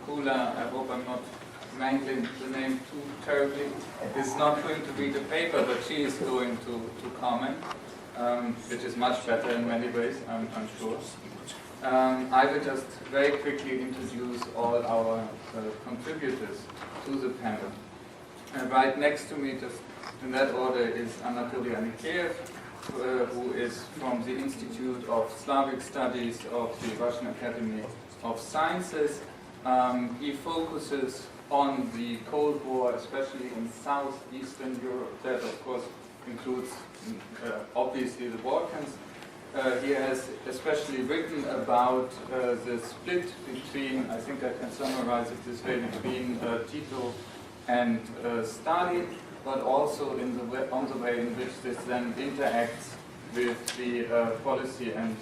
Kullaa, I hope I'm not mangling the name too terribly, is not going to read the paper, but she is going to comment, which is much better in many ways, I'm sure. I will just very quickly introduce all our contributors to the panel. Right next to me, just in that order, is Anatoly Anikeev, who is from the Institute of Slavic Studies of the Russian Academy of Sciences. He focuses on the Cold War, especially in southeastern Europe. That, of course, includes obviously the Balkans. He has especially written about the split between, I think I can summarize it this way, between Tito and Stalin, but also on the way in which this then interacts with the policy and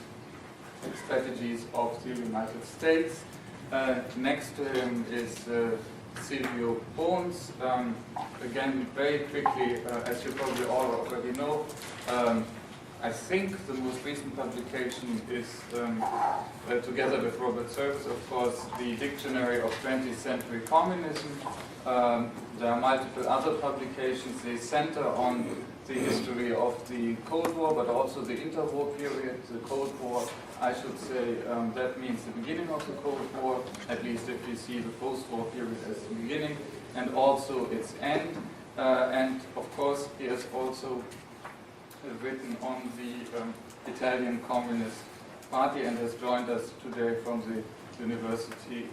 strategies of the United States. Next to him is Silvio Pons. Again, very quickly, as you probably all already know, I think the most recent publication is, together with Robert Service, of course, the Dictionary of 20th Century Communism. There are multiple other publications. They center on the history of the Cold War, but also the interwar period. The Cold War, I should say, that means the beginning of the Cold War, at least if you see the post-war period as the beginning, and also its end. And of course, he has also written on the Italian Communist Party and has joined us today from the University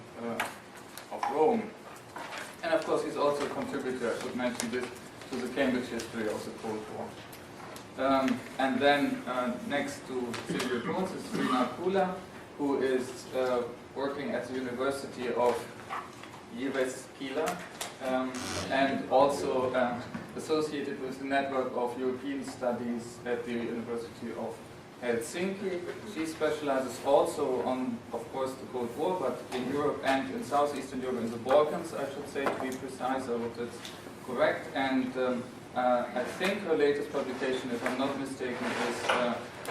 of Rome. And of course, he's also a contributor, I should mention this, to the Cambridge history of the Cold War. And then next to Silvio Pons is Rinna, who is working at the University of Jyvaskyla and also associated with the network of European studies at the University of Helsinki. She specializes also on, of course, the Cold War, but in Europe and in southeastern Europe, in the Balkans, I should say, to be precise. I hope that's correct. And I think her latest publication, if I'm not mistaken, is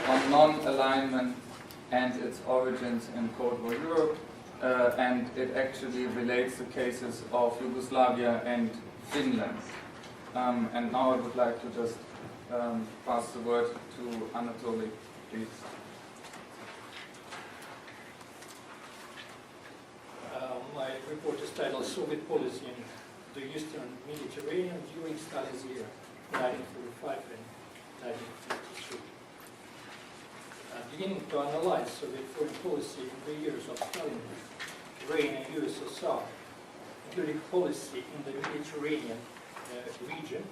on non-alignment and its origins in Cold War Europe. And it actually relates the cases of Yugoslavia and Finland. And now I would like to just pass the word to Anatoly, please. My report is titled Soviet Policy in the Eastern Mediterranean during Stalin's year, 1945 and 1953. Beginning to analyze Soviet foreign policy in the years of Stalin's reign in USSR, including policy in the Mediterranean region,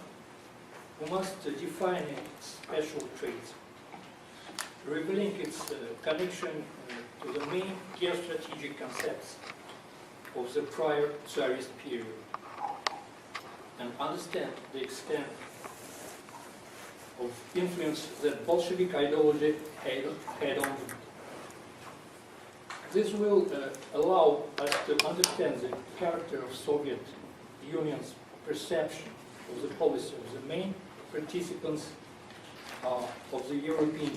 we must define its special traits, revealing its connection to the main geostrategic concepts of the prior Tsarist period, and understand the extent of influence that Bolshevik ideology had on them. This will allow us to understand the character of Soviet Union's perception of the policy of the main participants of the European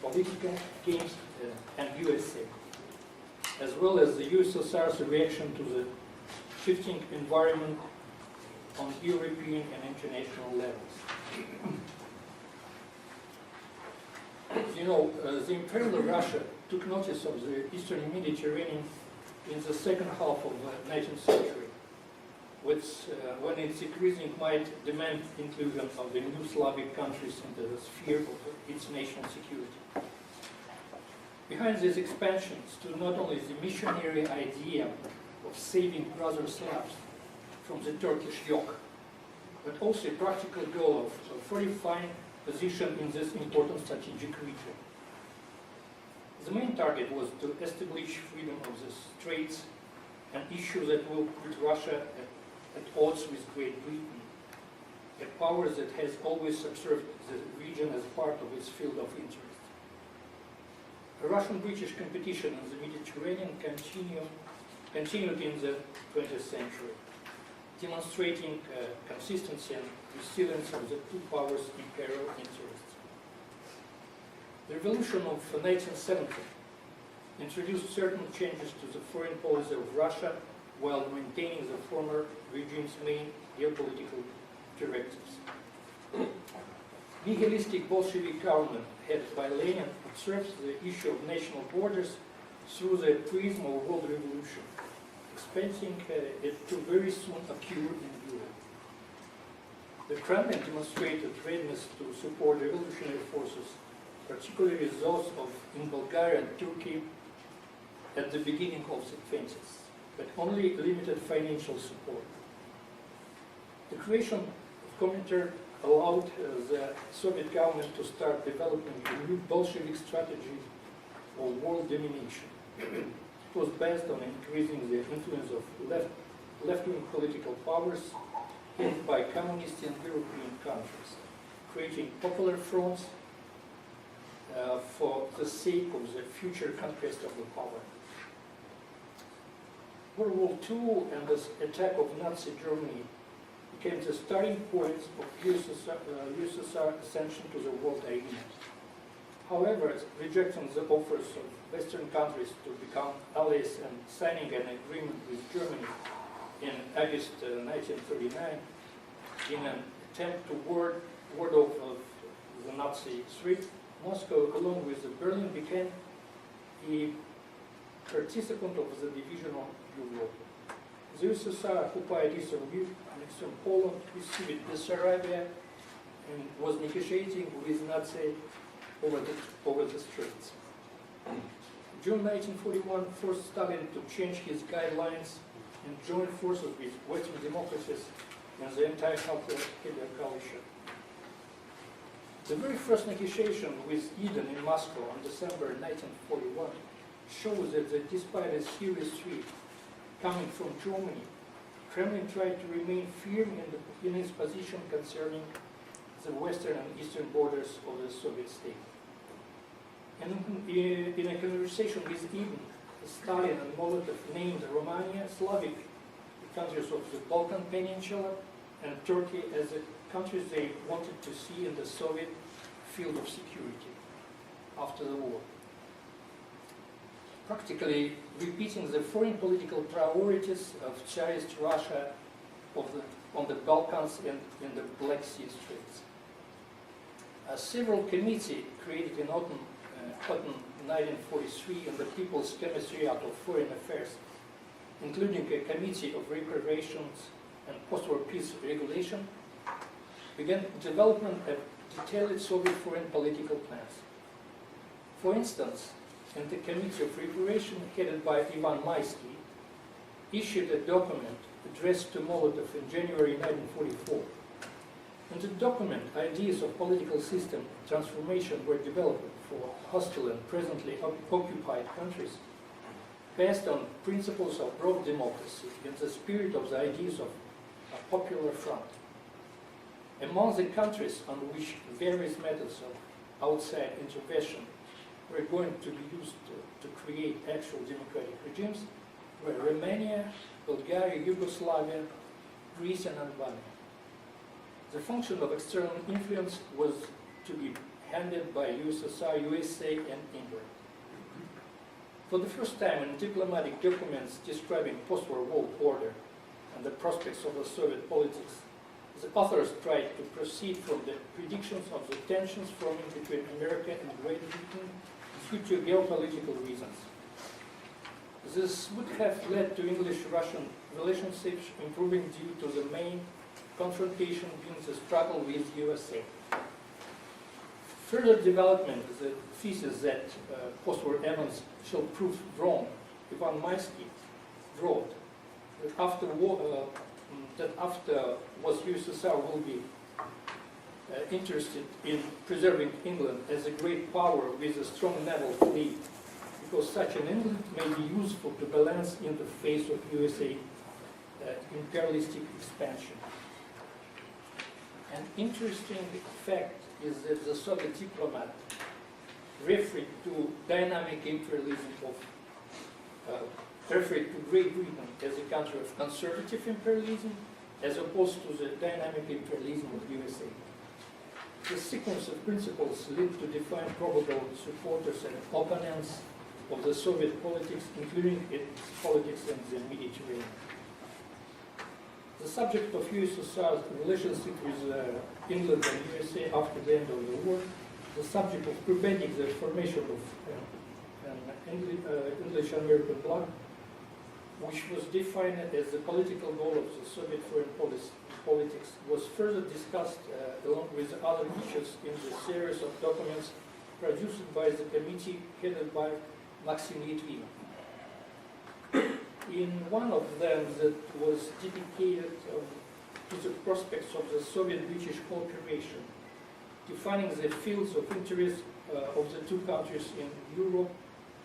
political games and USA, as well as the USSR's reaction to the shifting environment on European and international levels. You know, the Imperial Russia took notice of the Eastern Mediterranean in the second half of the 19th century, when its increasing might demand inclusion of the new Slavic countries into the sphere of its national security. Behind these expansions stood not only the missionary idea of saving brother Slavs from the Turkish yoke, but also a practical goal of fortifying position in this important strategic region. The main target was to establish freedom of the straits, an issue that will put Russia at odds with Great Britain, a power that has always observed the region as part of its field of interest. The Russian-British competition in the Mediterranean continued in the 20th century, demonstrating consistency and resilience of the two powers' imperial interests. The revolution of 1970 introduced certain changes to the foreign policy of Russia while maintaining the former regime's main geopolitical directives. Nihilistic Bolshevik government headed by Lenin observes the issue of national borders through the prism of world revolution, expecting it to very soon occur in Europe. The Kremlin demonstrated readiness to support revolutionary forces, particularly those in Bulgaria and Turkey at the beginning of the 20s, but only limited financial support. The creation of Comintern allowed the Soviet government to start developing a new Bolshevik strategy of world domination. It was based on increasing the influence of left-wing political powers held by communists in European countries, creating popular fronts for the sake of the future conquest of the power. World War II and the attack of Nazi Germany became the starting point of USSR ascension to the world arena. However, rejecting the offers of Western countries to become allies and signing an agreement with Germany in August 1939, in an attempt to ward off the Nazi threat, Moscow, along with Berlin, became a participant of the division of Europe. The USSR occupied Eastern Europe and Eastern Poland, received Bessarabia, and was negotiating with Nazi over the straits. June 1941 forced Stalin to change his guidelines and join forces with Western democracies and the anti-Hitler coalition. The very first negotiation with Eden in Moscow in December 1941 shows that despite a serious threat coming from Germany, Kremlin tried to remain firm in its position concerning the western and eastern borders of the Soviet state. And in a conversation with Eden, Stalin and Molotov named Romania, Slavic, the countries of the Balkan Peninsula, and Turkey as the countries they wanted to see in the Soviet field of security after the war. Practically repeating the foreign political priorities of Tsarist Russia on the Balkans and in the Black Sea Straits. Several committees created in autumn 1943 in the People's Commissariat of Foreign Affairs, including a Committee of Reparations and Post-War Peace Regulation, began development of detailed Soviet foreign political plans. For instance, in the Committee of Reparation, headed by Ivan Maisky, issued a document addressed to Molotov in January 1944. In the document, ideas of political system transformation were developed for hostile and presently occupied countries, based on principles of broad democracy in the spirit of the ideas of a popular front. Among the countries on which various methods of outside intervention were going to be used to create actual democratic regimes were Romania, Bulgaria, Yugoslavia, Greece, and Albania. The function of external influence was to be handled by USSR, USA, and England. For the first time in diplomatic documents describing post-war world order and the prospects of the Soviet politics, the authors tried to proceed from the predictions of the tensions forming between America and Great Britain due to geopolitical reasons. This would have led to English-Russian relationships improving due to the main confrontation being the struggle with USA. Further development of the thesis that post-war events shall prove wrong, Ivan Maisky wrote that after USSR will be interested in preserving England as a great power with a strong naval fleet, because such an England may be useful to balance in the face of USA imperialistic expansion. An interesting fact is that the Soviet diplomat referred to dynamic imperialism referred to Great Britain as a country of conservative imperialism as opposed to the dynamic imperialism of USA. The sequence of principles lead to define probable supporters and opponents of the Soviet politics, including its politics in the Mediterranean. The subject of USSR's relationship with England and USA after the end of the war, the subject of preventing the formation of an English-American bloc, which was defined as the political goal of the Soviet foreign politics, was further discussed along with other issues in the series of documents produced by the committee headed by Maxim Litvinov. In one of them that was dedicated to the prospects of the Soviet-British cooperation, defining the fields of interest of the two countries in Europe,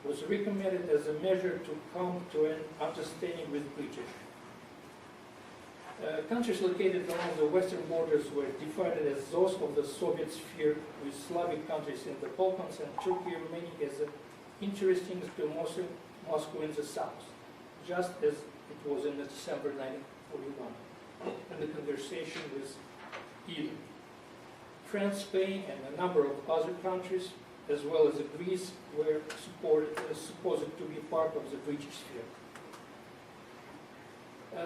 was recommended as a measure to come to an understanding with British. Countries located along the western borders were defined as those of the Soviet sphere, with Slavic countries in the Balkans and Turkey remaining as interesting to Moscow in the south, just as it was in December 1941, in the conversation with Eden. France, Spain, and a number of other countries, as well as Greece, were supposed to be part of the British sphere.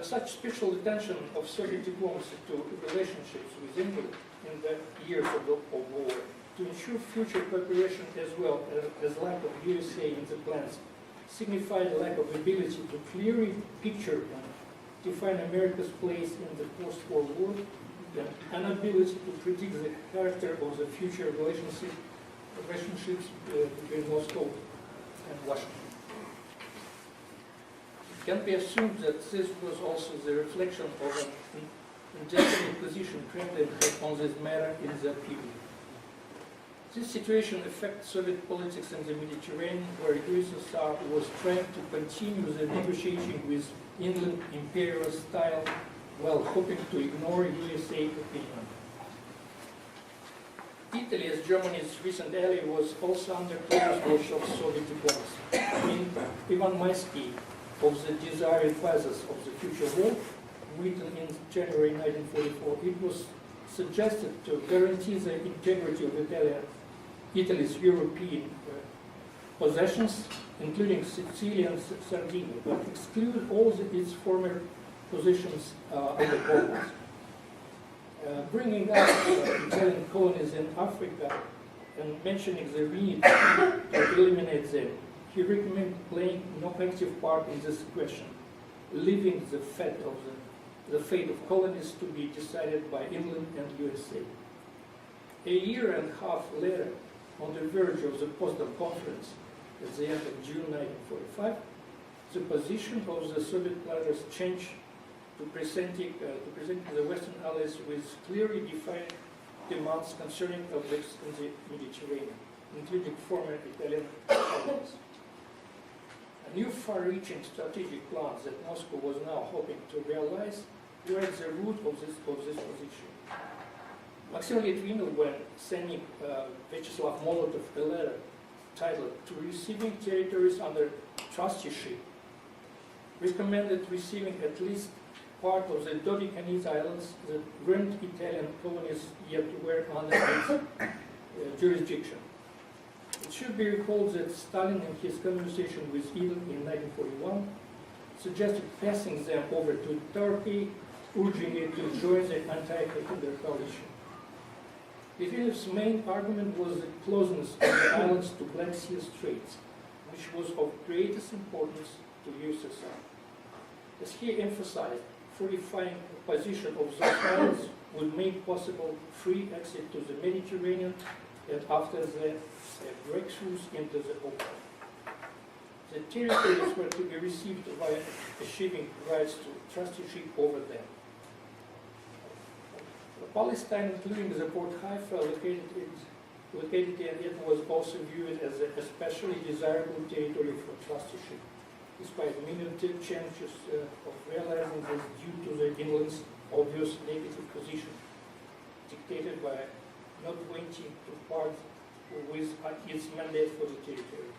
Such special attention of Soviet diplomacy to relationships with England in the years of war, to ensure future cooperation as well as lack of USA in the plans, signified a lack of ability to clearly picture and define America's place in the post-war world, and an ability to predict the character of the future relationships between Moscow and Washington. It can be assumed that this was also the reflection of an indefinite position Kremlin had on this matter in the period. This situation affects Soviet politics in the Mediterranean, where USSR was trying to continue the negotiation with England imperial style while hoping to ignore USA opinion. Italy, as Germany's recent ally, was also under close watch of Soviet diplomacy. In Ivan Maisky, of the Desired Phases of the Future War, written in January 1944, it was suggested to guarantee the integrity of Italy's European possessions, including Sicily and Sardinia, but exclude all its former positions on the Balkans. Bringing up Italian colonies in Africa and mentioning the need to eliminate them, he recommended playing no active part in this question, leaving the fate of colonies to be decided by England and USA. A year and a half later, on the verge of the Potsdam Conference, at the end of June 1945, the position of the Soviet planners changed to presenting the Western Allies with clearly defined demands concerning objects in the Mediterranean, including former Italian colonies. A new far-reaching strategic plan that Moscow was now hoping to realize were at the root of this position. Maxim Litvinov, when sending Vyacheslav Molotov a letter titled "To Receiving Territories Under Trusteeship," recommended receiving at least part of the Dodecanese Islands that weren't Italian colonies yet were under its jurisdiction. It should be recalled that Stalin, in his conversation with Eden in 1941, suggested passing them over to Turkey, urging it to join the anti-Hitler coalition. Litvinov's main argument was the closeness of the islands to Black Sea Straits, which was of greatest importance to USSR. As he emphasized, fortifying the position of those islands would make possible free exit to the Mediterranean and after the breakthroughs into the open. The territories were to be received via achieving rights to trusteeship over them. Palestine, including the Port Haifa located in it, was also viewed as an especially desirable territory for trusteeship, despite many chances of realizing this due to the England's obvious negative position, dictated by not wanting to part with its mandate for the territory.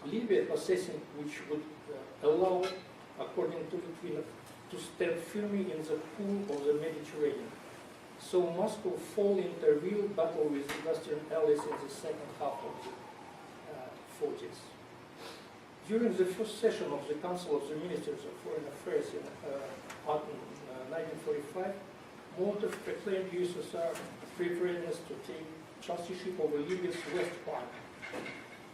Libya possessing which would allow, according to Litvinov, to stand firmly in the pool of the Mediterranean. So Moscow fall into a real battle with the Western allies in the second half of the 1940s. During the first session of the Council of the Ministers of Foreign Affairs in autumn 1945, Molotov proclaimed USSR preparedness to take trusteeship over Libya's west part,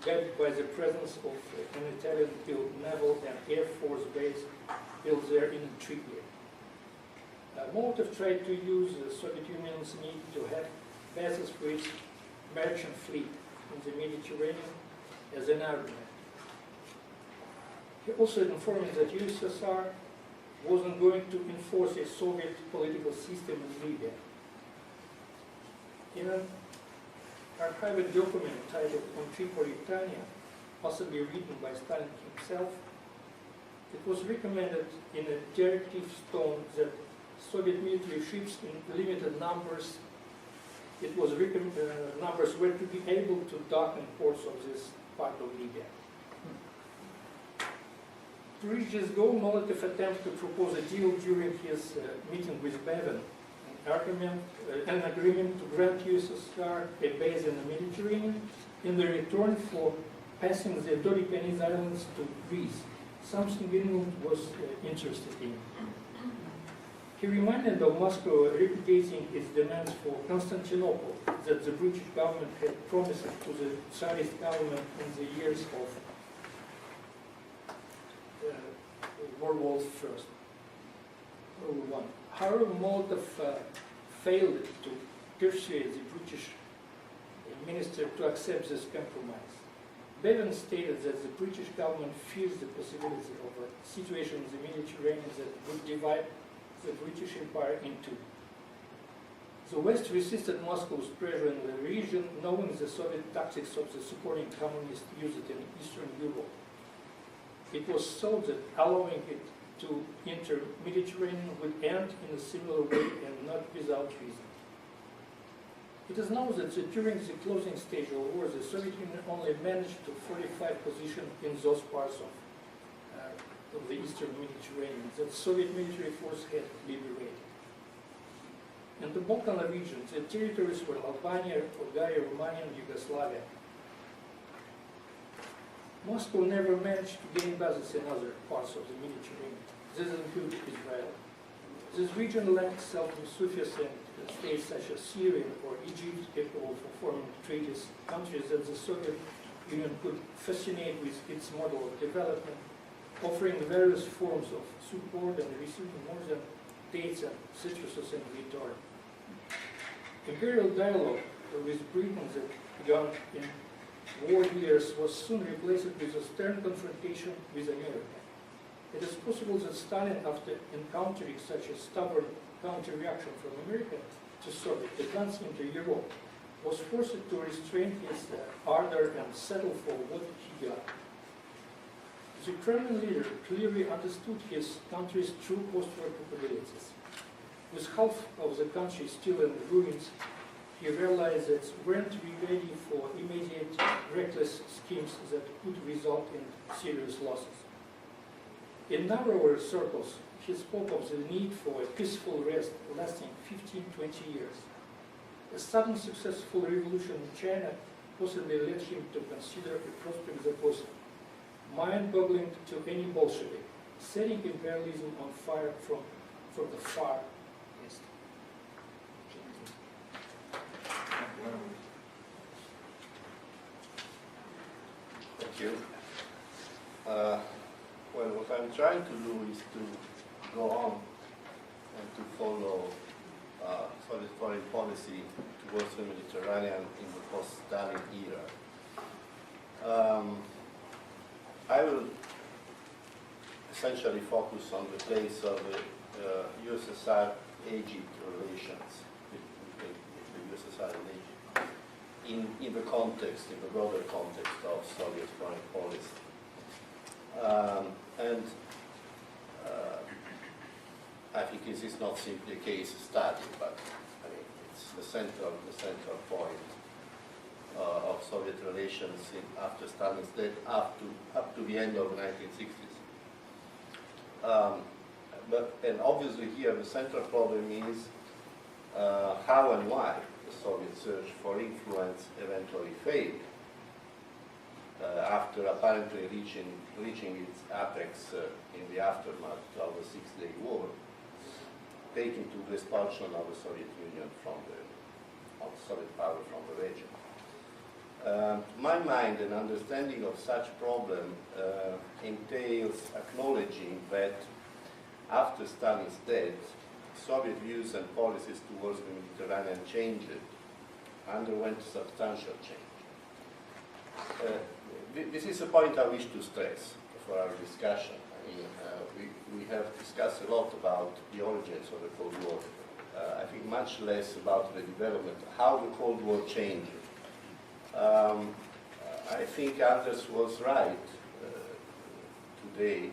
guided by the presence of an Italian-built naval and air force base built there in Tripoli. Molotov tried to use the Soviet Union's need to have bases for its merchant fleet in the Mediterranean as an argument. He also informed that USSR wasn't going to enforce a Soviet political system in Libya. In an archived document titled On Tripolitania, possibly written by Stalin himself, it was recommended in a directive tone that Soviet military ships in limited numbers, numbers were to be able to dock in ports of this part of Libya. To reach this goal, Molotov attempted to propose a deal during his meeting with Bevin, an agreement to grant USSR a base in the Mediterranean in the return for passing the Dolipanese Islands to Greece, something England was interested in. He reminded of Moscow repudiating its demands for Constantinople that the British government had promised to the Tsarist government in the years of World War I. However, Molotov failed to persuade the British minister to accept this compromise. Bevin stated that the British government fears the possibility of a situation in the Mediterranean that would divide the British Empire in two. The West resisted Moscow's pressure in the region, knowing the Soviet tactics of the supporting communists used in Eastern Europe. It was thought that allowing it to enter Mediterranean would end in a similar way and not without reason. It is known that during the closing stage of war, the Soviet Union only managed to fortify position in those parts of the Eastern Mediterranean that Soviet military force had liberated. In the Balkan region, the territories were Albania, Bulgaria, Romania, and Yugoslavia. Moscow never managed to gain bases in other parts of the Mediterranean. This included Israel. This region lacked self-sufficient states such as Syria or Egypt capable of forming treaties, countries that the Soviet Union could fascinate with its model of development, offering various forms of support and receiving more than dates and citruses and retard. Imperial dialogue with Britain that began in war years was soon replaced with a stern confrontation with America. It is possible that Stalin, after encountering such a stubborn counter-reaction from America to Soviet advance into Europe, was forced to restrain his ardor and settle for what he got. The Kremlin leader clearly understood his country's true post-war capabilities. With half of the country still in ruins, he realized that weren't ready for immediate, reckless schemes that could result in serious losses. In narrower circles, he spoke of the need for a peaceful rest lasting 15-20 years. A sudden successful revolution in China possibly led him to consider a prospect that was mind-boggling to any Bolshevik, setting imperialism on fire from the far east. Thank you. Well, what I'm trying to do is to go on and to follow Soviet foreign policy towards the Mediterranean in the post-Stalin era. I will essentially focus on the place of the USSR-Egypt relations between the USSR and Egypt in the context, in the broader context of Soviet foreign policy. I think this is not simply a case study, but I mean, it's the central point of Soviet relations after Stalin's death up to the end of the 1960s. And obviously here the central problem is how and why the Soviet search for influence eventually failed after apparently reaching its apex in the aftermath of the Six-Day War, taking to the expulsion of the Soviet Union of Soviet power from the region. To my mind, an understanding of such problem entails acknowledging that after Stalin's death, Soviet views and policies towards the Mediterranean underwent substantial change. This is a point I wish to stress for our discussion. I mean, we have discussed a lot about the origins of the Cold War. I think much less about the development, how the Cold War changed. I think Anders was right today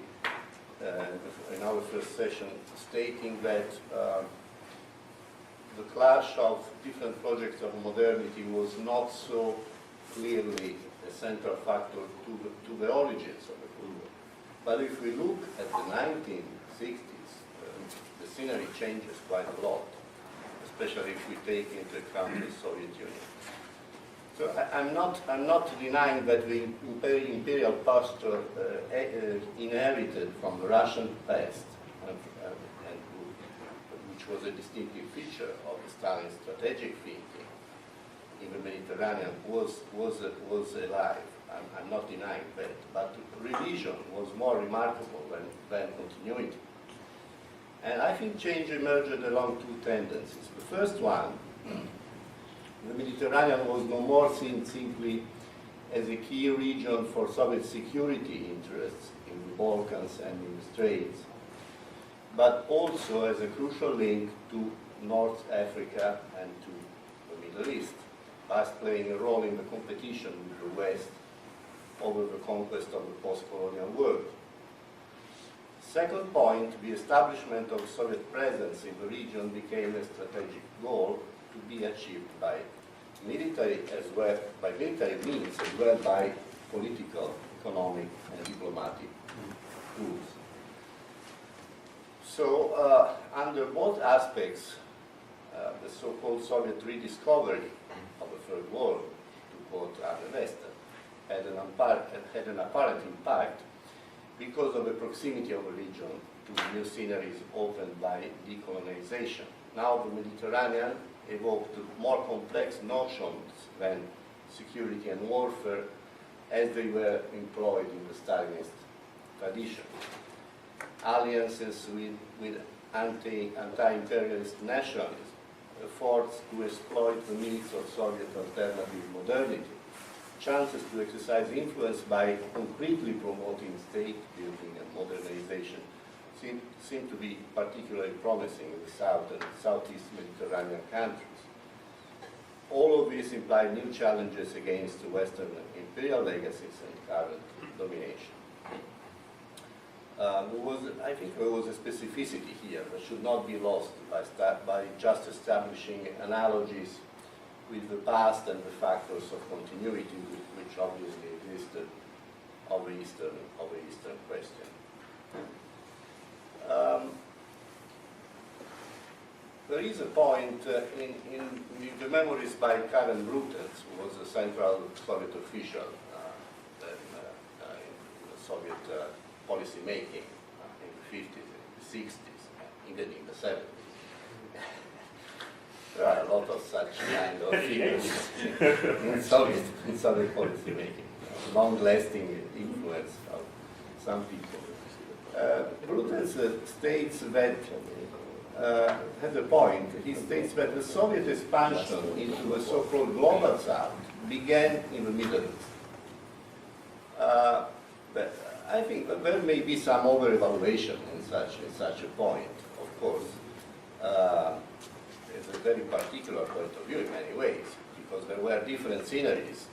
in our first session, stating that the clash of different projects of modernity was not so clearly a central factor to the origins of the Cold War. But if we look at the 1960s, the scenery changes quite a lot, especially if we take into account the Soviet Union. So I'm not denying that the imperial posture inherited from the Russian past, and which was a distinctive feature of Stalin's strategic thinking in the Mediterranean, was alive. I'm not denying that, but revision was more remarkable than continuity. And I think change emerged along two tendencies. The first one, the Mediterranean was no more seen simply as a key region for Soviet security interests in the Balkans and in the Straits, but also as a crucial link to North Africa and to the Middle East, thus playing a role in the competition with the West over the conquest of the post-colonial world. Second point, the establishment of Soviet presence in the region became a strategic goal to be achieved by military means as well by political, economic, and diplomatic tools. So, under both aspects, the so-called Soviet rediscovery of the Third World, to quote Arne Wester, had an apparent impact because of the proximity of the region to the new sceneries opened by decolonization. Now the Mediterranean evoked more complex notions than security and warfare as they were employed in the Stalinist tradition. Alliances with anti-imperialist nationalism, efforts to exploit the needs of Soviet alternative modernity, chances to exercise influence by concretely promoting state building and modernization seem to be particularly promising in the South and Southeast Mediterranean countries. All of these imply new challenges against the Western imperial legacies and current domination. I think there was a specificity here that should not be lost by just establishing analogies with the past and the factors of continuity which obviously existed of the Eastern question. There is a point in the memories by Karen Brutens, who was a central Soviet official in the Soviet policy making in the 50s, in the 60s, even in the 70s. There are a lot of such kind of figures in Soviet policy making, long-lasting influence of some people. Brutens states that, has a point, he states that the Soviet expansion into the so-called global South began in the Middle East. But I think that there may be some over-evaluation in such a point, of course. It's a very particular point of view in many ways, because there were different sceneries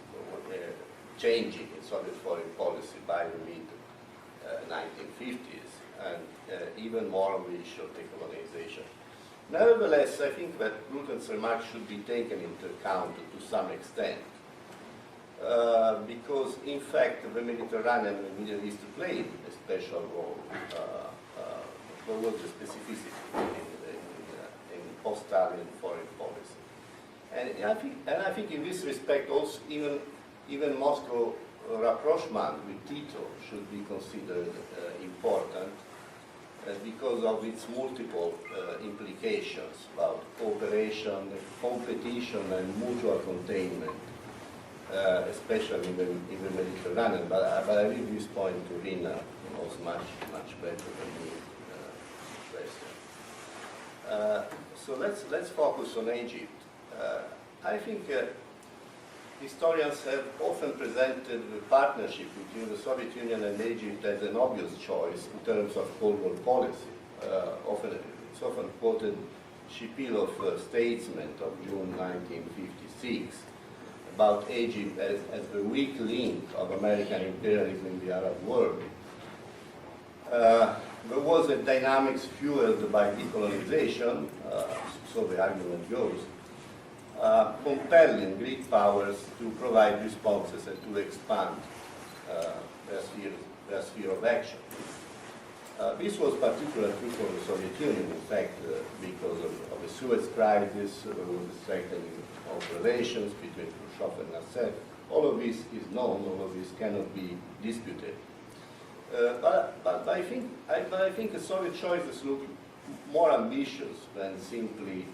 changing in Soviet foreign policy by the mid-1950s, and even more on the issue of decolonization. Nevertheless, I think that Brutens' remarks should be taken into account to some extent, because in fact the Mediterranean and the Middle East played a special role. There was a specificity in post-Stalin foreign policy, and I think in this respect also even Moscow rapprochement with Tito should be considered important because of its multiple implications about cooperation, competition, and mutual containment, especially in the Mediterranean. But I leave this point to Rinna, who knows much better than me. So let's focus on Egypt. I think historians have often presented the partnership between the Soviet Union and Egypt as an obvious choice in terms of Cold War policy. It's often quoted Shipilov statement of June 1956 about Egypt as the weak link of American imperialism in the Arab world. There was a dynamics fueled by decolonization, so the argument goes, compelling Greek powers to provide responses and to expand their sphere of action. This was particularly true for the Soviet Union, in fact, because of the Suez crisis, there was a strengthening of relations between Khrushchev and Nasser. All of this is known, all of this cannot be disputed. But I think the Soviet choices look more ambitious than simply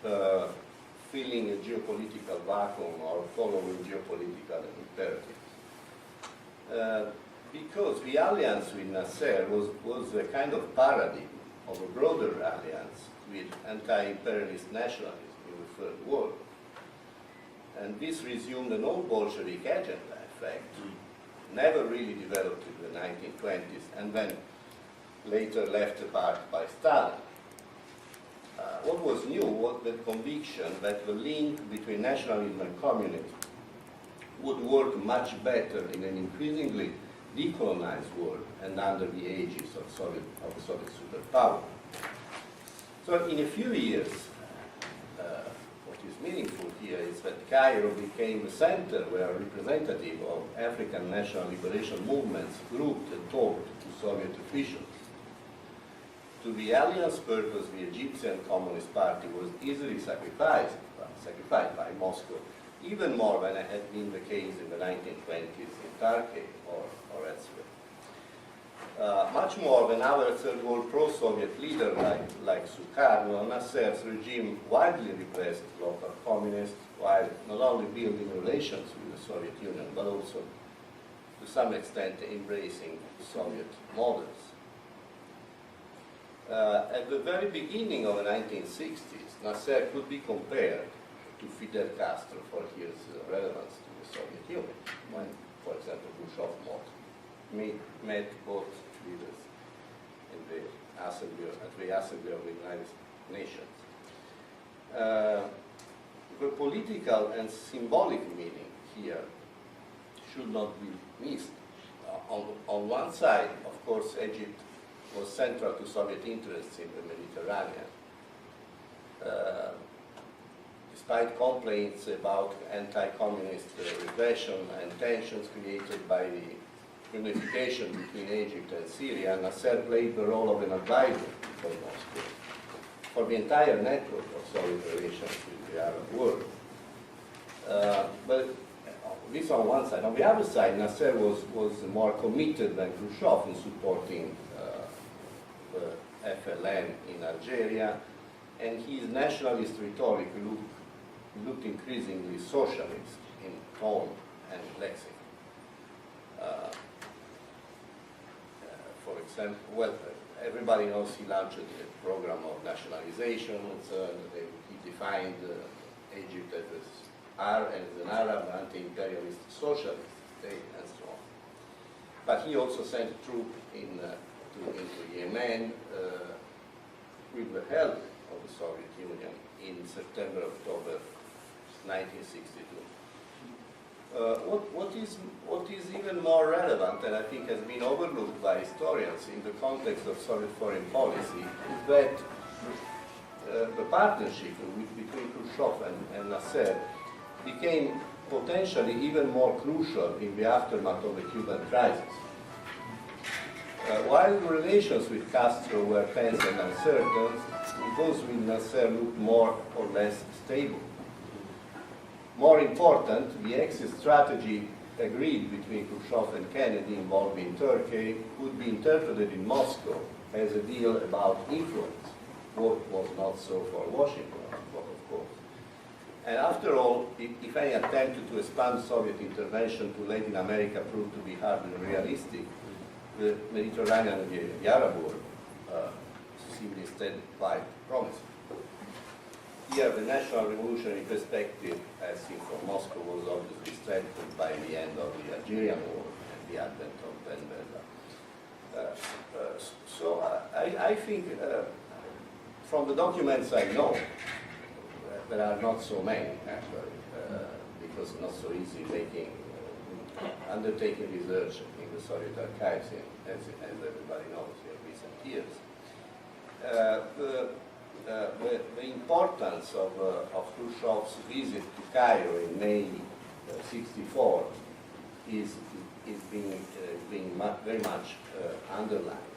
filling a geopolitical vacuum or following geopolitical imperatives. Because the alliance with Nasser was a kind of paradigm of a broader alliance with anti-imperialist nationalism in the Third World. And this resumed an old Bolshevik agenda, in fact, never really developed in the 1920s, and then later left apart by Stalin. What was new was the conviction that the link between nationalism and communism would work much better in an increasingly decolonized world and under the aegis of the Soviet superpower. So in a few years, what is meaningful here is that Cairo became the center where representatives of African national liberation movements grouped and talked to Soviet officials. To the alliance purpose, the Egyptian Communist Party was easily sacrificed by Moscow, even more than it had been the case in the 1920s in Tarik or elsewhere. Much more than other Third World pro-Soviet leaders like Sukarno, Nasser's regime widely repressed local communists while not only building relations with the Soviet Union, but also to some extent embracing Soviet models. At the very beginning of the 1960s, Nasser could be compared to Fidel Castro for his relevance to the Soviet Union, when, for example, Khrushchev met both leaders in at the Assembly of the United Nations. The political and symbolic meaning here should not be missed. On one side, of course, Egypt was central to Soviet interests in the Mediterranean. Despite complaints about anti-communist repression and tensions created by the unification between Egypt and Syria, Nasser played the role of an advisor for Moscow, for the entire network of Soviet relations with the Arab world. But this on one side. On the other side, Nasser was more committed than Khrushchev in supporting the FLN in Algeria, and his nationalist rhetoric looked increasingly socialist in tone and lexicon. For example, well, everybody knows he launched a program of nationalization, and so he defined Egypt as an Arab anti-imperialist socialist state, and so on. But he also sent troops into Yemen with the help of the Soviet Union in September-October 1962. What is even more relevant, and I think has been overlooked by historians in the context of Soviet foreign policy, is that the partnership between Khrushchev and Nasser became potentially even more crucial in the aftermath of the Cuban crisis. While the relations with Castro were tense and uncertain, those with Nasser looked more or less stable. More important, the exit strategy agreed between Khrushchev and Kennedy involving Turkey could be interpreted in Moscow as a deal about influence. What was not so for Washington, of course. And after all, if any attempt to expand Soviet intervention to Latin America proved to be hardly realistic, the Mediterranean and the Arab world seemed instead quite promising. Here, the national revolutionary perspective, as seen from Moscow, was obviously strengthened by the end of the Algerian War and the advent of Ben Bella. So I think, from the documents I know, there are not so many, actually, because it's not so easy undertaking research in the Soviet archives, as everybody knows in recent years. The importance of Khrushchev's visit to Cairo in May '64 is being very much underlined.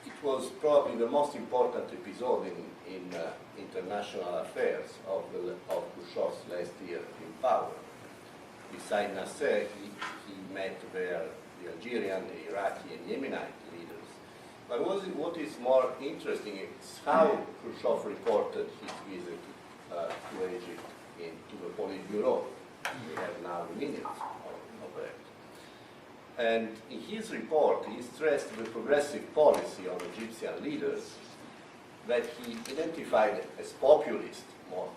It was probably the most important episode in international affairs of Khrushchev's last year in power. Beside Nasser, he met there the Algerian, the Iraqi, and Yemenite leaders. But what is more interesting is how Khrushchev reported his visit to Egypt to the Politburo. We have now minutes of that. And in his report, he stressed the progressive policy of Egyptian leaders that he identified as populist,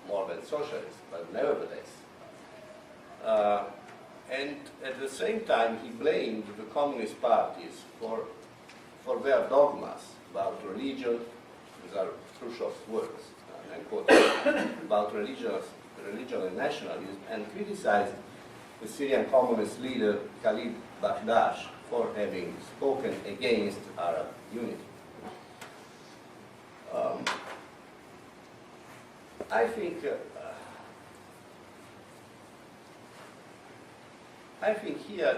more than socialist, but nevertheless. And at the same time, he blamed the communist parties for their dogmas about religion. These are Khrushchev's words, and I quote, about religion and nationalism, and criticized the Syrian communist leader Khalid Bakdash for having spoken against Arab unity. I think here,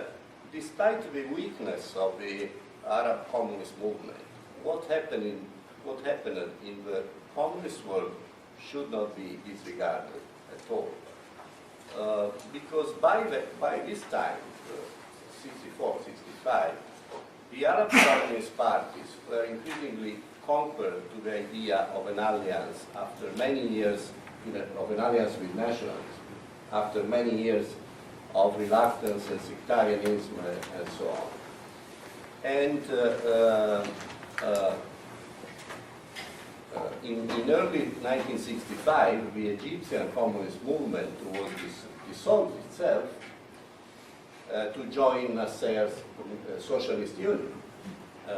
despite the weakness of the Arab communist movement, what happened in the communist world should not be disregarded at all. Because by this time, 64, 65, the Arab communist parties were increasingly conquered to the idea of an alliance after many years, of an alliance with nationalism, after many years of reluctance and sectarianism and so on. And in early 1965, the Egyptian communist movement was dissolved itself to join Nasser's socialist union,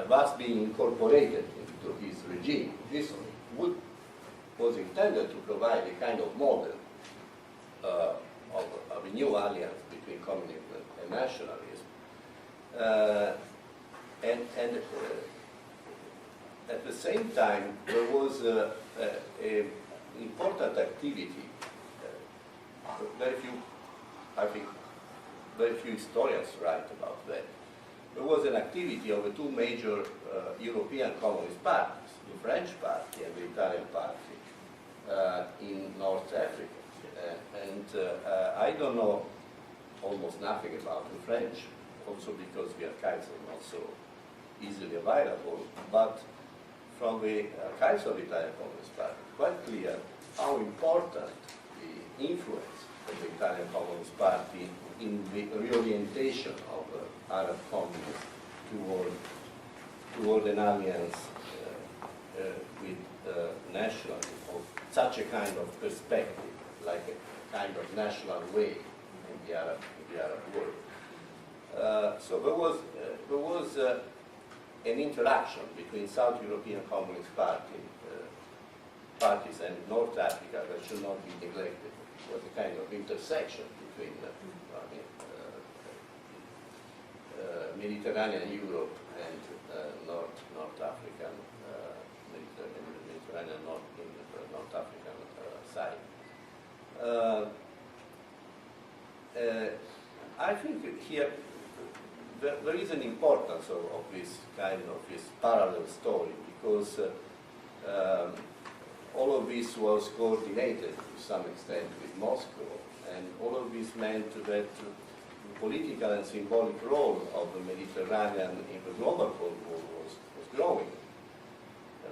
thus being incorporated into his regime. This was intended to provide a kind of model of a new alliance between communism and nationalism. And at the same time, there was an important activity. Very few historians write about that. There was an activity of the two major European communist parties, the French party and the Italian party, in North Africa. I don't know almost nothing about the French, also because the archives are not so easily available, but from the archives of the Italian Communist Party, quite clear how important the influence of the Italian Communist Party in the reorientation of Arab communists toward an alliance with nationalism, or such a kind of perspective, like a kind of national way in the Arab world. So there was an interaction between South European Communist parties and North Africa that should not be neglected. It was a kind of intersection between Mediterranean Europe and North African, Mediterranean North African side. I think here there is an importance of this kind of this parallel story, because all of this was coordinated to some extent with Moscow, And all of this meant that the political and symbolic role of the Mediterranean in the global Cold War was growing.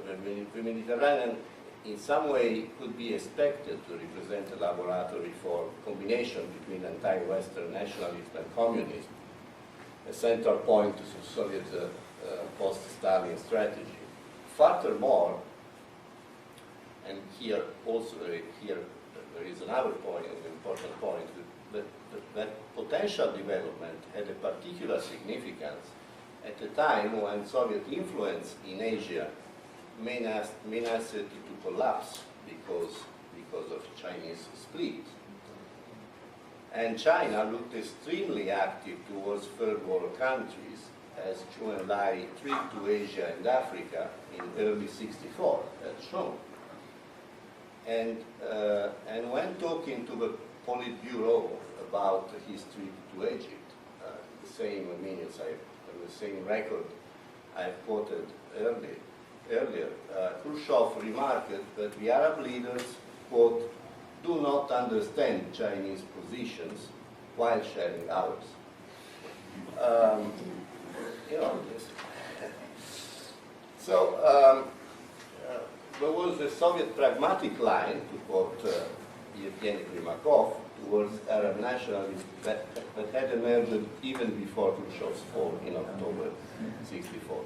The Mediterranean in some way could be expected to represent a laboratory for combination between anti-Western nationalism and communism, a central point of Soviet post-Stalin strategy. Furthermore, and here also there is another point, an important point, that potential development had a particular significance at a time when Soviet influence in Asia menaced to collapse because of Chinese split. And China looked extremely active towards third world countries as Zhou Enlai trip to Asia and Africa in early '64, as shown. And when talking to the Politburo about his trip to Egypt, the same minutes, the same record I quoted earlier, Khrushchev remarked that the Arab leaders, quote, do not understand Chinese positions while sharing ours. You know, so there was a Soviet pragmatic line, to quote Yevgeny Primakov, towards Arab nationalism that had emerged even before Khrushchev's fall in October '64.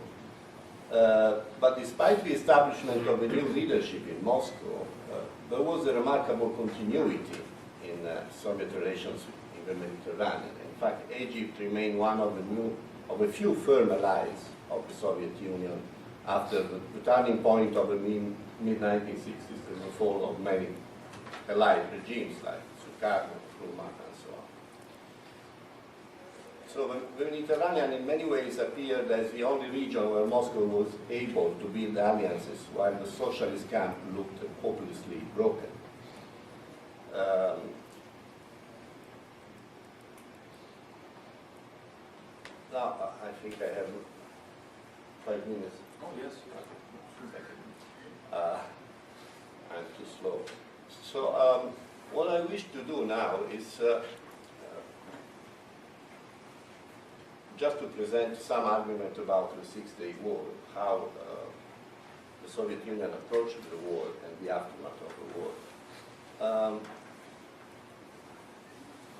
But despite the establishment of a new leadership in Moscow, there was a remarkable continuity in Soviet relations in the Mediterranean. In fact, Egypt remained one of a few firm allies of the Soviet Union after the turning point of the mid-1960s and the fall of many allied regimes like Sukarno, Kullaa, and so on. So the Mediterranean in many ways appeared as the only region where Moscow was able to build alliances while the socialist camp looked hopelessly broken. Now, I think I have 5 minutes. Oh, yes. I'm too slow. So what I wish to do now is just to present some argument about the Six-Day War, how the Soviet Union approached the war and the aftermath of the war.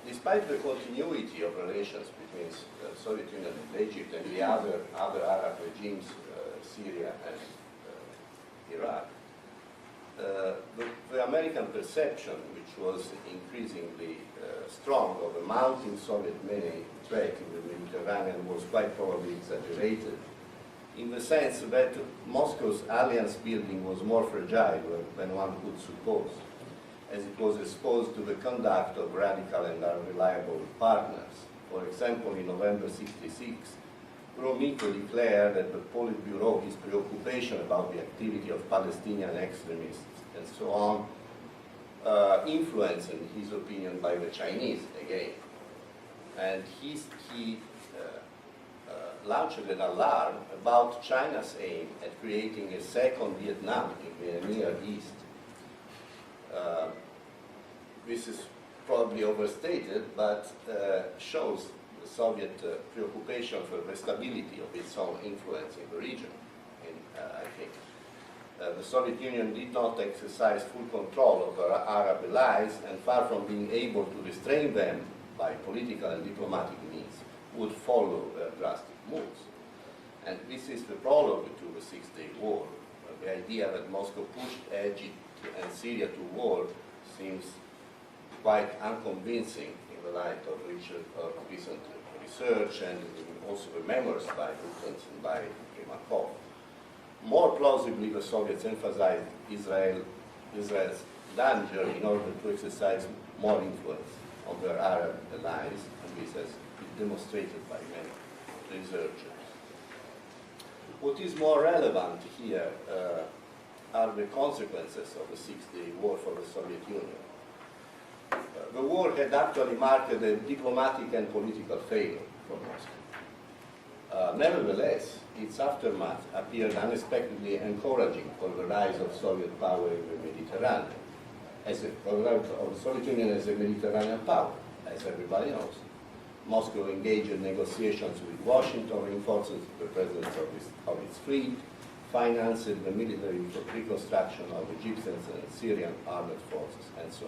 Despite the continuity of relations between the Soviet Union and Egypt and the other Arab regimes, Syria and Iraq, the American perception, which was increasingly strong of a mounting Soviet threat in the Mediterranean, was quite probably exaggerated, in the sense that Moscow's alliance building was more fragile than one could suppose, as it was exposed to the conduct of radical and unreliable partners. For example, in November '66, Gromyko declared at the Politburo his preoccupation about the activity of Palestinian extremists and so on, influenced in his opinion by the Chinese again. And he launched an alarm about China's aim at creating a second Vietnam in the Near East. This is probably overstated, but shows the Soviet preoccupation for the stability of its own influence in the region. And I think the Soviet Union did not exercise full control over Arab allies, and far from being able to restrain them by political and diplomatic means, would follow drastic moves. And this is the prologue to the Six-Day War. The idea that Moscow pushed Egypt and Syria to war seems quite unconvincing in the light of recent research and also the memoirs by Pons and by Primakov. More plausibly, the Soviets emphasized Israel's danger in order to exercise more influence on their Arab allies, and this has been demonstrated by many researchers. What is more relevant here are the consequences of the Six-Day War for the Soviet Union. The war had actually marked a diplomatic and political failure for Moscow. Nevertheless, its aftermath appeared unexpectedly encouraging for the rise of Soviet power in the Mediterranean. as a of the Soviet Union as a Mediterranean power, as everybody knows. Moscow engaged in negotiations with Washington, reinforces the presence of its fleet, financed the military reconstruction of Egyptian and Syrian armed forces, and so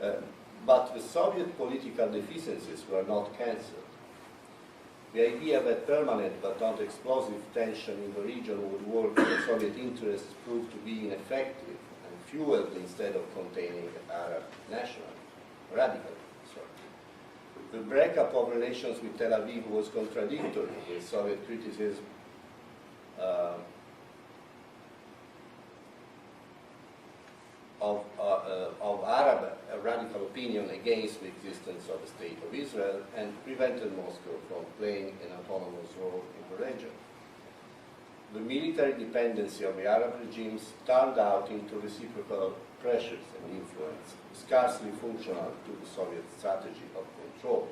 on. But the Soviet political deficiencies were not cancelled. The idea that permanent but not explosive tension in the region would work for Soviet interests proved to be ineffective and fueled instead of containing Arab radicalism. The breakup of relations with Tel Aviv was contradictory with Soviet criticism of Arab radical opinion against the existence of the State of Israel and prevented Moscow from playing an autonomous role in the region. The military dependency of the Arab regimes turned out into reciprocal pressures and influence, scarcely functional to the Soviet strategy of control.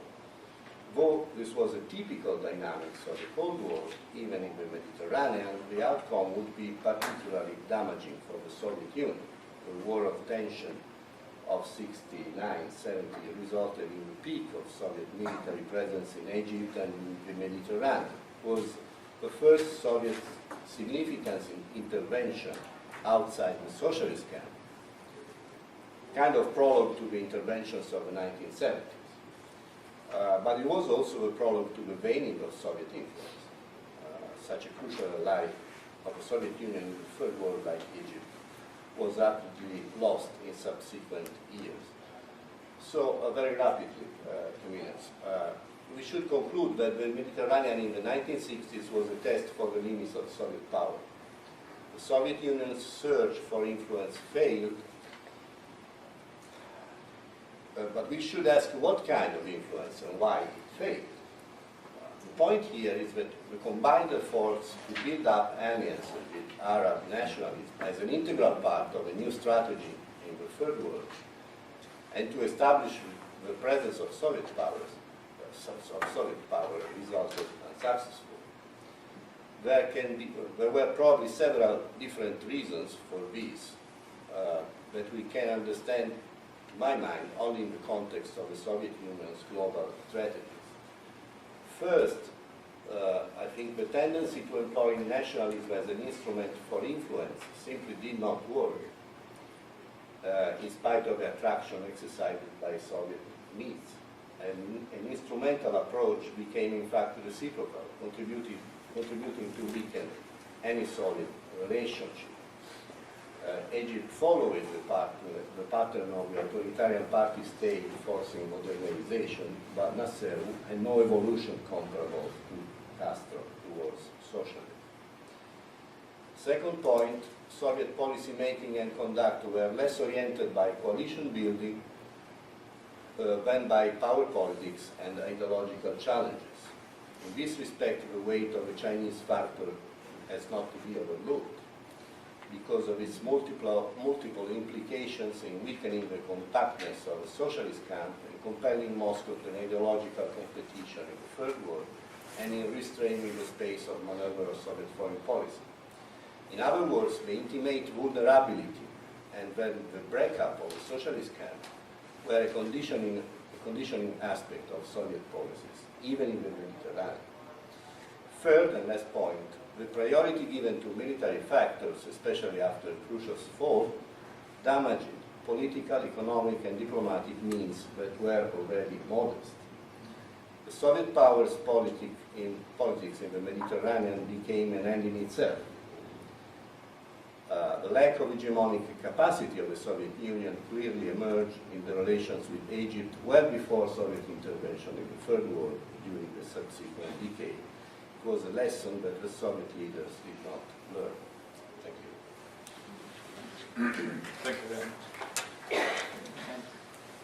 Though this was a typical dynamics of the Cold War, even in the Mediterranean, the outcome would be particularly damaging for the Soviet Union. The war of tension of 69-70 resulted in the peak of Soviet military presence in Egypt and in the Mediterranean. It was the first Soviet significant intervention outside the socialist camp, kind of prologue to the interventions of the 1970s. But it was also a prologue to the waning of Soviet influence. Such a crucial ally of the Soviet Union in the Third World, like Egypt, was rapidly lost in subsequent years. So, very rapidly, 2 minutes. We should conclude that the Mediterranean in the 1960s was a test for the limits of Soviet power. The Soviet Union's search for influence failed, but we should ask what kind of influence and why it failed. The point here is that the combined efforts to build up alliances with Arab nationalism as an integral part of a new strategy in the Third World, and to establish the presence of Soviet powers, resulted unsuccessful. There were probably several different reasons for this that we can understand, to my mind, only in the context of the Soviet Union's global strategies. First, I think the tendency to employ nationalism as an instrument for influence simply did not work, in spite of the attraction exercised by Soviet needs. And an instrumental approach became, in fact, reciprocal, contributing to weaken any solid relationship. Egypt followed the pattern of the authoritarian party state forcing modernization, but Nasser had no evolution comparable to Castro towards socialism. Second point, Soviet policy making and conduct were less oriented by coalition building than by power politics and ideological challenges. In this respect, the weight of the Chinese factor has not to be overlooked, because of its multiple implications in weakening the compactness of the socialist camp and compelling Moscow to an ideological competition in the Third World and in restraining the space of maneuver of Soviet foreign policy. In other words, the intimate vulnerability and then the breakup of the socialist camp were a conditioning aspect of Soviet policies, even in the Mediterranean. Third and last point, the priority given to military factors, especially after Khrushchev's fall, damaged political, economic, and diplomatic means that were already modest. The Soviet powers' politics in the Mediterranean became an end in itself. The lack of hegemonic capacity of the Soviet Union clearly emerged in the relations with Egypt well before Soviet intervention in the Third World during the subsequent decade. It was a lesson that the Soviet leaders did not learn. Thank you. Thank you very much.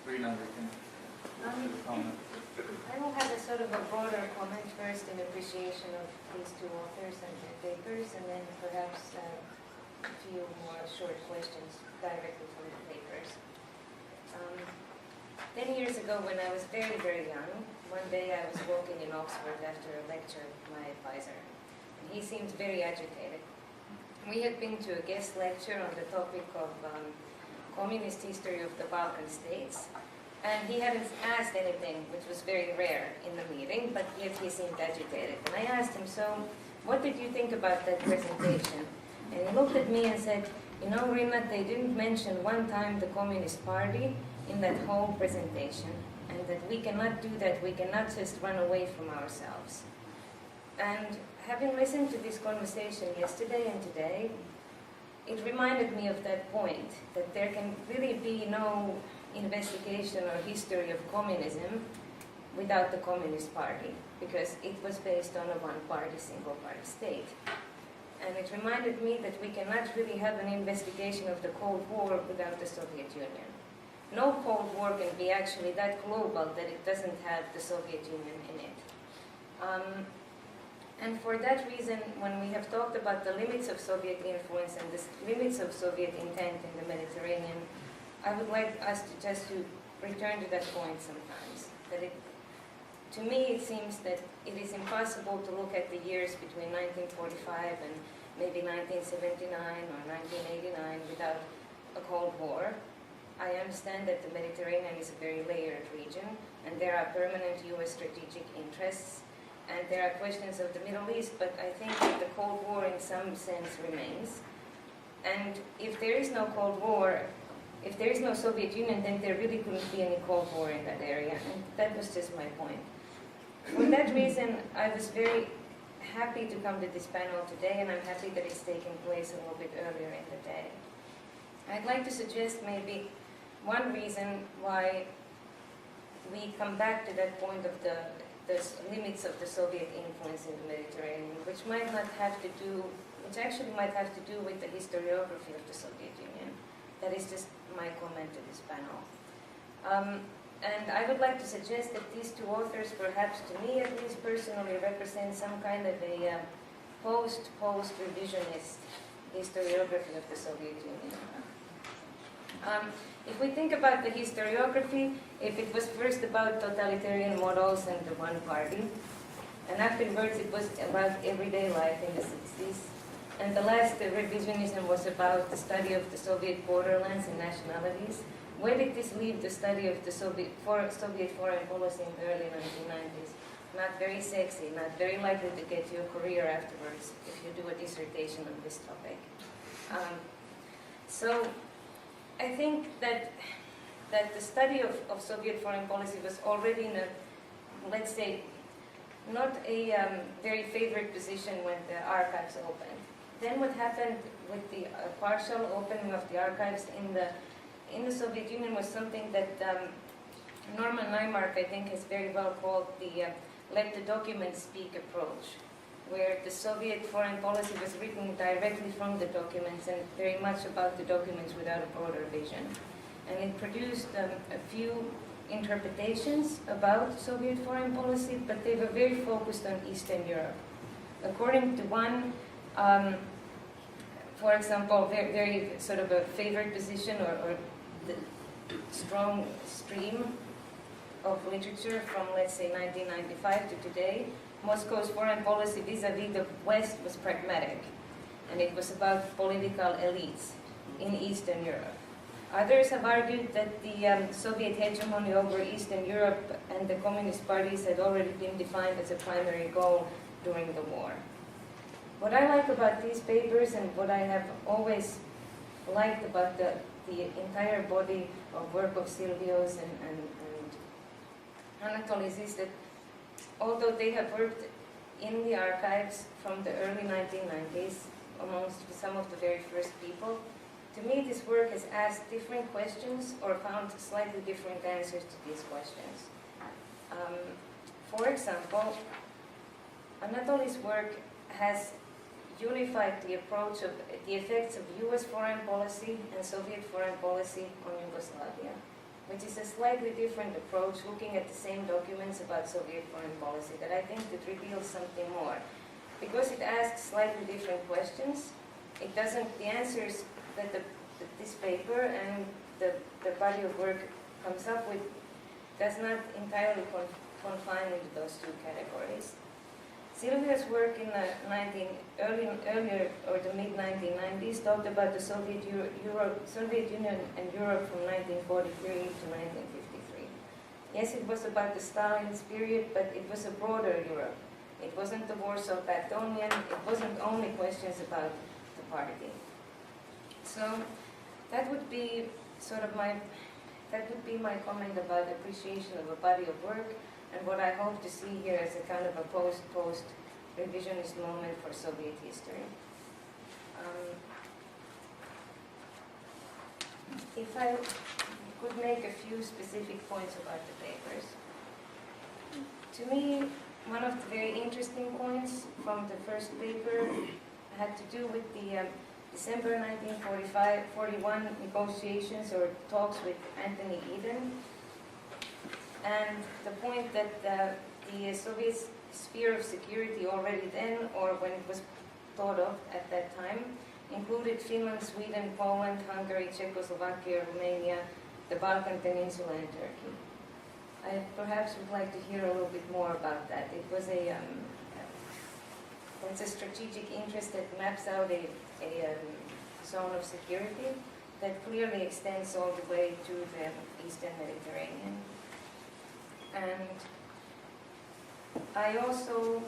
Rinna, we can comment. I will have a sort of a broader comment first in appreciation of these two authors and their papers, and then perhaps a few more short questions directly from the papers. 10 years ago, when I was very, very young, one day I was walking in Oxford after a lecture with my advisor, and he seemed very agitated. We had been to a guest lecture on the topic of communist history of the Balkan states. And he hadn't asked anything, which was very rare in the meeting, but yet he seemed agitated. And I asked him, so what did you think about that presentation? And he looked at me and said, you know, Rinna, they didn't mention one time the Communist Party in that whole presentation, and that we cannot do that, we cannot just run away from ourselves. And having listened to this conversation yesterday and today, it reminded me of that point, that there can really be no investigation or history of communism without the Communist Party, because it was based on a one-party, single-party state. And it reminded me that we cannot really have an investigation of the Cold War without the Soviet Union. No Cold War can be actually that global that it doesn't have the Soviet Union in it. And for that reason, when we have talked about the limits of Soviet influence and the limits of Soviet intent in the Mediterranean, I would like us to just to return to that point sometimes. That to me, it seems that it is impossible to look at the years between 1945 and maybe 1979 or 1989 without a Cold War. I understand that the Mediterranean is a very layered region, and there are permanent US strategic interests, and there are questions of the Middle East, but I think that the Cold War in some sense remains. And if there is no Cold War, if there is no Soviet Union, then there really couldn't be any Cold War in that area, and that was just my point. For that reason, I was very happy to come to this panel today, and I'm happy that it's taking place a little bit earlier in the day. I'd like to suggest maybe one reason why we come back to that point of the limits of the Soviet influence in the Mediterranean, which actually might have to do with the historiography of the Soviet Union. That is just my comment to this panel. And I would like to suggest that these two authors, perhaps to me at least personally, represent some kind of a post-revisionist historiography of the Soviet Union. If we think about the historiography, if it was first about totalitarian models and the one party, and afterwards it was about everyday life in the 60s, and the last revisionism was about the study of the Soviet borderlands and nationalities, where did this leave the study of the Soviet foreign policy in the early 1990s? Not very sexy, not very likely to get you a career afterwards if you do a dissertation on this topic. So I think that the study of Soviet foreign policy was already in a, let's say, not a very favored position when the archives opened. Then what happened with the partial opening of the archives in the Soviet Union was something that Norman Naimark, I think, has very well called the let the documents speak approach, where the Soviet foreign policy was written directly from the documents and very much about the documents without a broader vision. And it produced a few interpretations about Soviet foreign policy, but they were very focused on Eastern Europe. According to one, for example, very sort of a favored position or the strong stream of literature from, let's say, 1995 to today, Moscow's foreign policy vis-à-vis the West was pragmatic, and it was about political elites in Eastern Europe. Others have argued that the Soviet hegemony over Eastern Europe and the communist parties had already been defined as a primary goal during the war. What I like about these papers, and what I have always liked about the entire body of work of Silvio's and Anatoly's, is that although they have worked in the archives from the early 1990s amongst some of the very first people, to me this work has asked different questions or found slightly different answers to these questions. For example, Anatoly's work has unified the approach of the effects of US foreign policy and Soviet foreign policy on Yugoslavia, which is a slightly different approach, looking at the same documents about Soviet foreign policy, that I think that reveals something more. Because it asks slightly different questions, it doesn't, the answers that this paper and the body of work comes up with does not entirely confine into those two categories. Silvio's work in the earlier or the mid-1990s talked about the Soviet Union and Europe from 1943 to 1953. Yes, it was about the Stalin's period, but it was a broader Europe. It wasn't the Warsaw Pact only, and it wasn't only questions about the party. So that would be sort of my comment about appreciation of a body of work, and what I hope to see here as a kind of a post-revisionist moment for Soviet history. If I could make a few specific points about the papers. To me, one of the very interesting points from the first paper had to do with the December 1941 negotiations or talks with Anthony Eden, and the point that the Soviet sphere of security already then, or when it was thought of at that time, included Finland, Sweden, Poland, Hungary, Czechoslovakia, Romania, the Balkan Peninsula, and Turkey. I perhaps would like to hear a little bit more about that. It was it's a strategic interest that maps out a zone of security that clearly extends all the way to the Eastern Mediterranean. And I also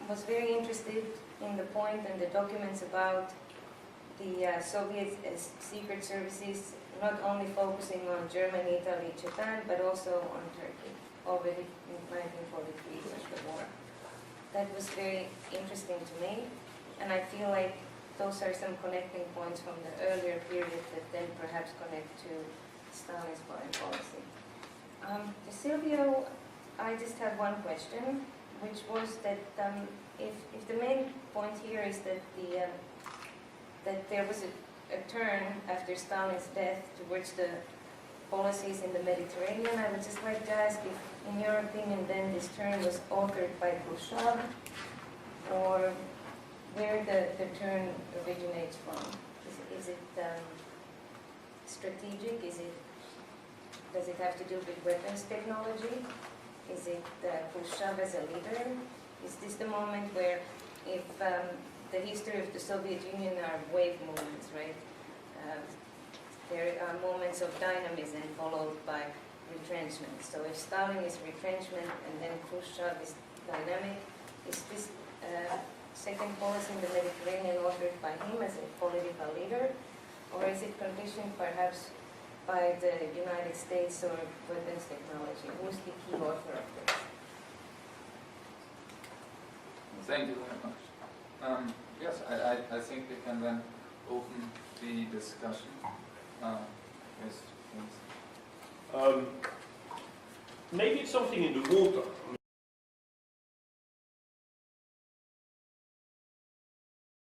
was very interested in the point and the documents about the Soviet secret services not only focusing on Germany, Italy, Japan, but also on Turkey, already in 1943 with the war. That was very interesting to me, and I feel like those are some connecting points from the earlier period that then perhaps connect to Stalin's foreign policy. To Silvio, I just have one question, which was that if the main point here is that that there was a turn after Stalin's death towards the policies in the Mediterranean, I would just like to ask if, in your opinion, then this turn was authored by Khrushchev, or where the turn originates from. Is it strategic? Does it have to do with weapons technology? Is it Khrushchev as a leader? Is this the moment where, if the history of the Soviet Union are wave movements, right? There are moments of dynamism followed by retrenchment. So if Stalin is retrenchment and then Khrushchev is dynamic, is this second policy in the Mediterranean authored by him as a political leader, or is it conditioned perhaps by the United States or weapons technology? Who's the key author of this? Thank you very much. Yes, I think we can then open the discussion. Yes, please. Maybe it's something in the water.